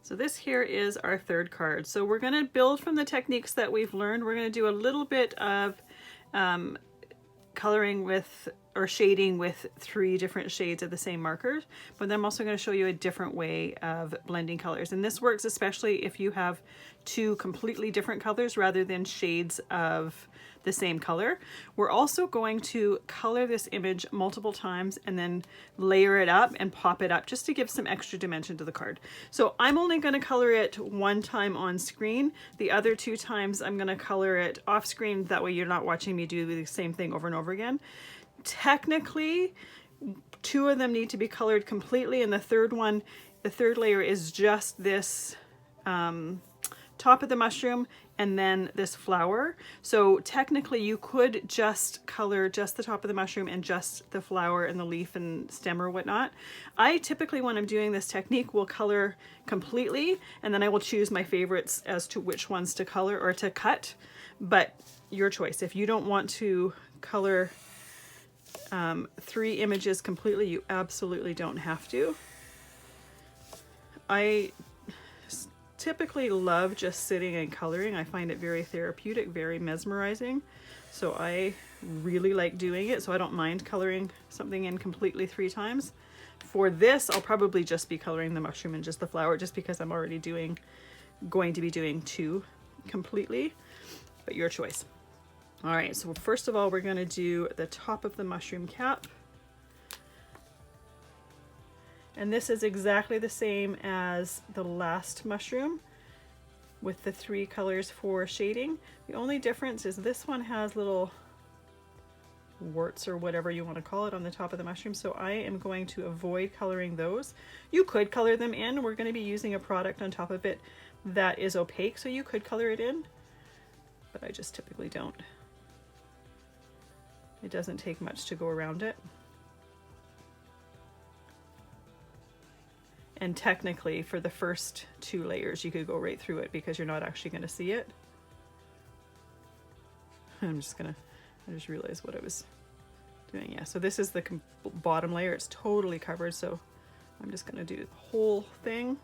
So this here is our third card. So we're going to build from the techniques that we've learned. We're going to do a little bit of coloring with or shading with 3 different shades of the same markers, but then I'm also going to show you a different way of blending colors. And this works especially if you have 2 completely different colors rather than shades of the same color. We're also going to color this image multiple times and then layer it up and pop it up just to give some extra dimension to the card. So I'm only going to color it 1 time on screen. The other 2 times I'm going to color it off screen. That way you're not watching me do the same thing over and over again. Technically, 2 of them need to be colored completely, and the third layer is just this top of the mushroom and then this flower. So technically you could just color just the top of the mushroom and just the flower and the leaf and stem or whatnot. I typically, when I'm doing this technique, will color completely, and then I will choose my favorites as to which ones to color or to cut, but your choice. If you don't want to color 3 images completely, you absolutely don't have to. I typically love just sitting and coloring. I find it very therapeutic, very mesmerizing. So I really like doing it. So I don't mind coloring something in completely 3 times. For this, I'll probably just be coloring the mushroom and just the flower, just because I'm already going to be doing 2 completely, but your choice. All right, so first of all, we're going to do the top of the mushroom cap. And this is exactly the same as the last mushroom with the 3 colors for shading. The only difference is this one has little warts or whatever you want to call it on the top of the mushroom. So I am going to avoid coloring those. You could color them in. We're going to be using a product on top of it that is opaque, so you could color it in, but I just typically don't. It doesn't take much to go around it. And technically, for the first 2 layers, you could go right through it because you're not actually going to see it. I just realized what I was doing. Yeah, so this is the bottom layer. It's totally covered, so I'm just going to do the whole thing.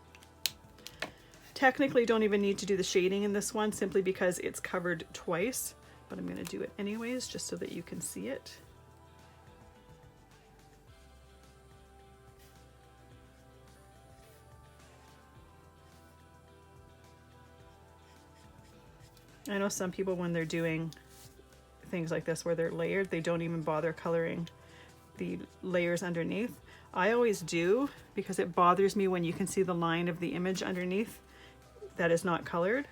Technically, don't even need to do the shading in this one, simply because it's covered twice, but I'm going to do it anyways, just so that you can see it. I know some people, when they're doing things like this where they're layered, they don't even bother coloring the layers underneath. I always do, because it bothers me when you can see the line of the image underneath that is not colored,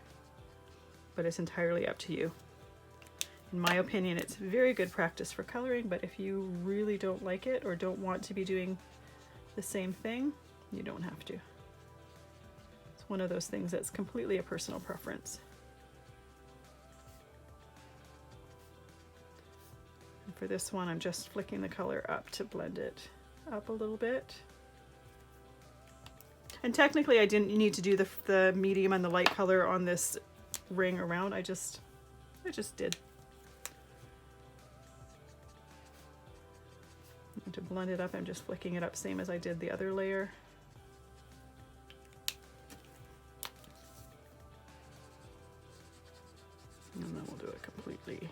but it's entirely up to you. In my opinion, it's very good practice for coloring, but if you really don't like it or don't want to be doing the same thing, you don't have to. It's one of those things that's completely a personal preference. And for this one, I'm just flicking the color up to blend it up a little bit. And technically I didn't need to do the medium and the light color on this ring around. I just did. And to blend it up, I'm just flicking it up same as I did the other layer. And then we'll do it completely.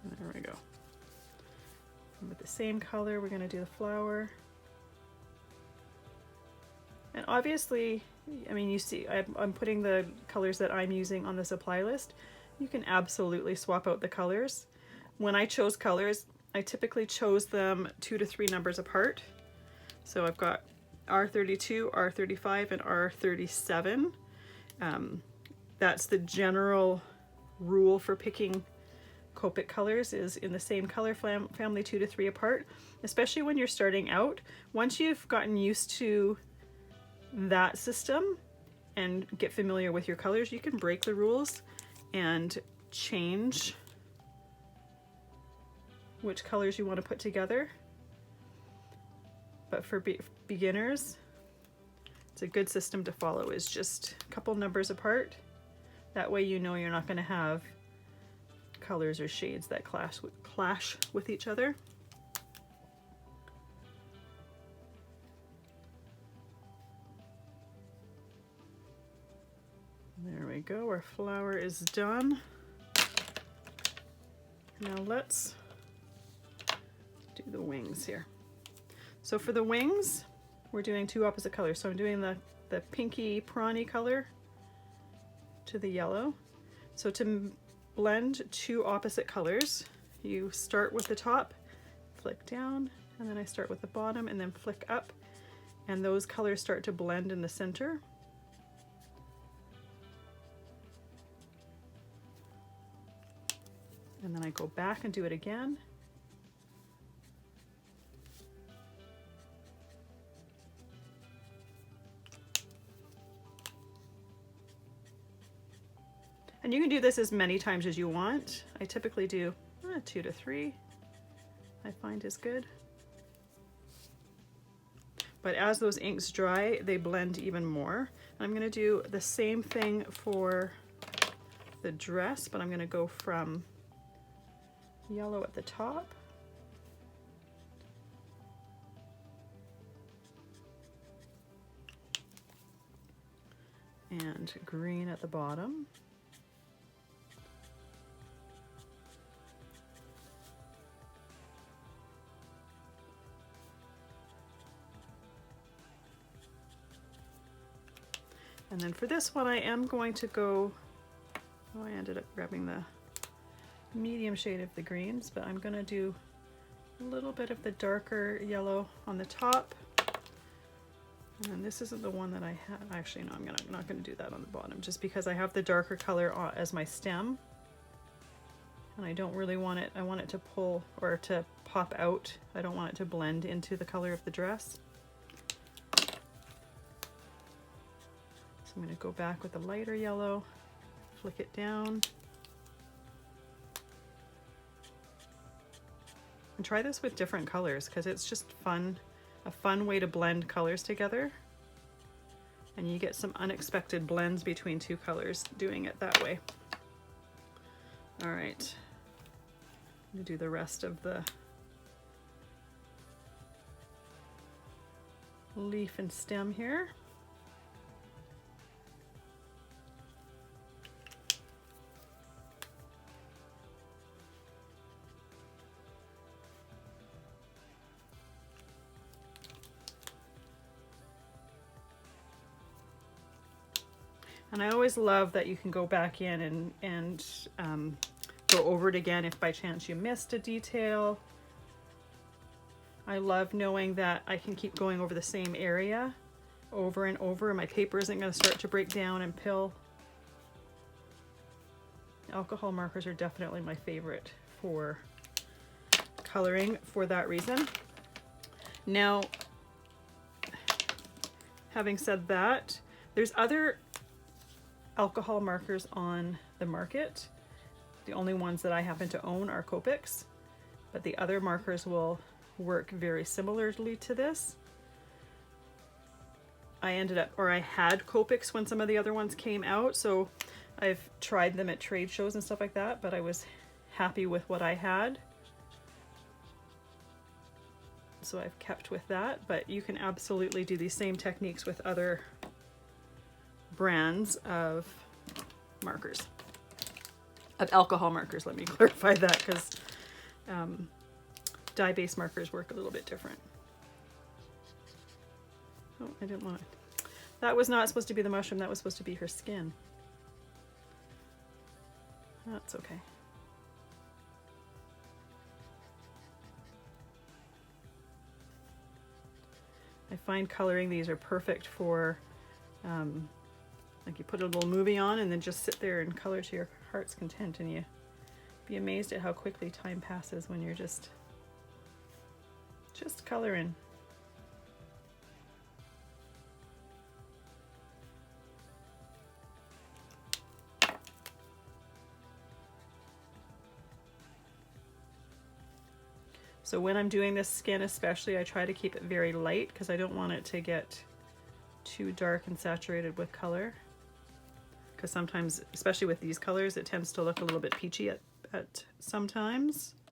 And there we go. And with the same color, we're going to do the flower. And obviously, I mean, you see, I'm putting the colors that I'm using on the supply list. You can absolutely swap out the colors. When I chose colors, I typically chose them 2 to 3 numbers apart. So I've got R32, R35, and R37. That's the general rule for picking Copic colors, is in the same color family 2 to 3 apart, especially when you're starting out. Once you've gotten used to that system and get familiar with your colors, you can break the rules and change which colors you want to put together. But for beginners, it's a good system to follow, is just a couple numbers apart. That way you know you're not going to have colors or shades that clash with each other. There we go, our flower is done. Now let's do the wings here. So for the wings, we're doing two opposite colors. So I'm doing the pinky prawny color to the yellow. So to blend two opposite colors, you start with the top, flick down, and then I start with the bottom and then flick up, and those colors start to blend in the center. And then I go back and do it again. And you can do this as many times as you want. I typically do 2 to 3, I find is good. But as those inks dry, they blend even more. I'm gonna do the same thing for the dress, but I'm gonna go from yellow at the top and green at the bottom. And then for this one, I am going to go, oh, I ended up grabbing the medium shade of the greens, but I'm gonna do a little bit of the darker yellow on the top. And then this isn't the one that I have. Actually, no, I'm not gonna do that on the bottom, just because I have the darker color as my stem. And I don't really want it, I want it to pull or to pop out. I don't want it to blend into the color of the dress. So I'm going to go back with the lighter yellow, flick it down. And try this with different colors because it's just fun, a fun way to blend colors together. And you get some unexpected blends between two colors doing it that way. All right, I'm going to do the rest of the leaf and stem here. And I always love that you can go back in and go over it again if by chance you missed a detail. I love knowing that I can keep going over the same area over and over, and my paper isn't going to start to break down and pill. Alcohol markers are definitely my favorite for coloring for that reason. Now, having said that, there's other alcohol markers on the market. The only ones that I happen to own are Copics, but the other markers will work very similarly to this. I had Copics when some of the other ones came out, so I've tried them at trade shows and stuff like that, but I was happy with what I had. So I've kept with that, but you can absolutely do these same techniques with other brands of markers, of alcohol markers. Let me clarify that, because dye-based markers work a little bit different. Oh, I didn't want it. That was not supposed to be the mushroom, that was supposed to be her skin. That's okay. I find coloring these are perfect for like you put a little movie on and then just sit there and color to your heart's content, and you be amazed at how quickly time passes when you're just coloring. So when I'm doing this skin especially, I try to keep it very light because I don't want it to get too dark and saturated with color. Because sometimes, especially with these colors, it tends to look a little bit peachy at sometimes.